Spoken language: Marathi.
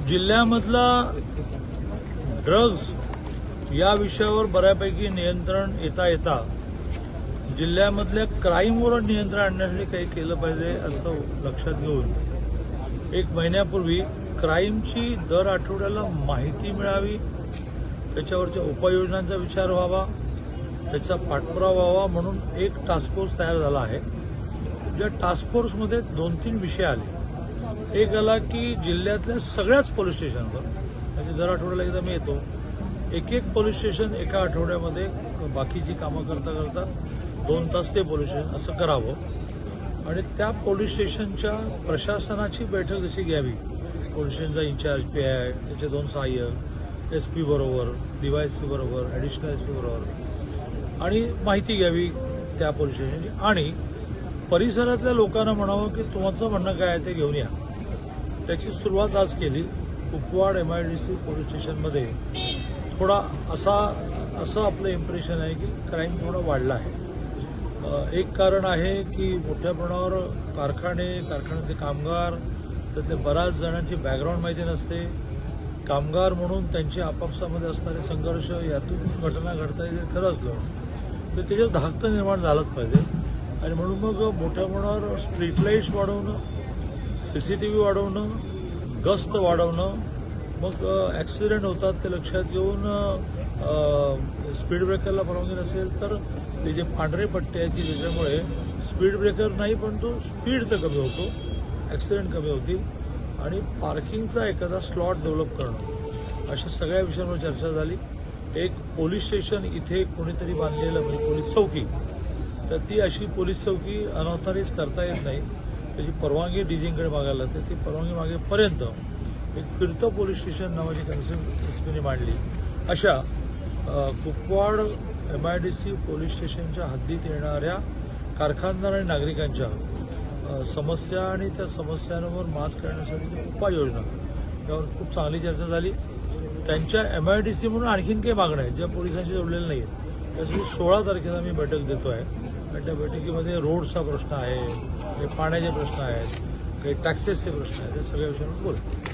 जिल्ह्यामधला ड्रग्ज या विषयावर बऱ्यापैकी नियंत्रण येता जिल्ह्यामधल्या क्राईमवर नियंत्रण आणण्यासाठी काही केलं पाहिजे असं लक्षात घेऊन 1 महिन्यापूर्वी क्राईमची दर आठवड्याला माहिती मिळावी, त्याच्यावरच्या उपाययोजनांचा विचार व्हावा, त्याचा पाठपुरावा व्हावा म्हणून एक टास्क फोर्स तयार झाला आहे. ज्या टास्क फोर्समध्ये 2-3 विषय आले. एक आला की जिल्ह्यातल्या सगळ्याच पोलीस स्टेशनवर म्हणजे दर आठवड्याला एकदा मी येतो, एक पोलीस स्टेशन एका आठवड्यामध्ये बाकीची कामं करता 2 तास ते पोलीस स्टेशन असं करावं आणि त्या पोलीस स्टेशनच्या प्रशासनाची बैठक जशी घ्यावी. पोलीस स्टेशनचा इन्चार्ज PI, त्याचे 2 सहाय्यक, SP बरोबर, DYSP बरोबर, ॲडिशनल SP बरोबर आणि माहिती घ्यावी त्या पोलीस स्टेशनची आणि परिसरातल्या लोकांना म्हणावं की तुमचं म्हणणं काय आहे ते घेऊन या. त्याची सुरुवात आज केली. कुपवाड MIDC पोलीस स्टेशनमध्ये थोडा असं आपलं इम्प्रेशन आहे की क्राईम थोडा वाढला आहे. एक कारण आहे की मोठ्या प्रमाणावर कारखान्यातले कामगार, त्यातले बऱ्याच जणांची बॅकग्राऊंड माहिती नसते. कामगार म्हणून त्यांचे आपापसामध्ये असणारे संघर्ष यातून घटना घडता येईल खरं असलं तर त्याच्यावर धाकतं निर्माण झालंच पाहिजे आणि म्हणून मग मोठ्या प्रमाणावर स्ट्रीट लाईट्स वाढवणं, CCTV वाढवणं, गस्त वाढवणं, मग ॲक्सिडेंट होतात ते लक्षात घेऊन स्पीड ब्रेकरला परवानगी नसेल तर ते जे पांढरे पट्टे आहेत की ज्याच्यामुळे स्पीड ब्रेकर नाही पण तो स्पीड तर कमी होतो, ॲक्सिडेंट कमी होतील आणि पार्किंगचा एखादा स्लॉट डेव्हलप करणं अशा सगळ्या विषयांवर चर्चा झाली. एक पोलीस स्टेशन इथे कोणीतरी बांधलेलं म्हणजे पोलीस चौकी, तर ती अशी पोलीस चौकी अनऑथराईज करता येत नाही. त्याची परवानगी DGंकडे मागायला लागते. ती परवानगी मागेपर्यंत एक फिरतं पोलीस स्टेशन नावाची कन्सेप्ट SPने मांडली. अशा कुपवाड MIDC पोलीस स्टेशनच्या हद्दीत येणाऱ्या कारखानदार आणि नागरिकांच्या समस्या आणि त्या समस्यांवर मात करण्यासाठीची उपाययोजना यावर खूप चांगली चर्चा झाली. त्यांच्या MIDC म्हणून आणखीन काही मागण्या आहेत ज्या पोलिसांशी जोडलेल्या नाही आहेत. त्यासाठी 16 तारखेला मी बैठक देतो आहे आणि त्या बैठकीमध्ये रोड्सचा प्रश्न आहे, काही पाण्याचे प्रश्न आहेत, काही टॅक्सेसचे प्रश्न आहेत, या सगळ्या विषयांवर बोलतो.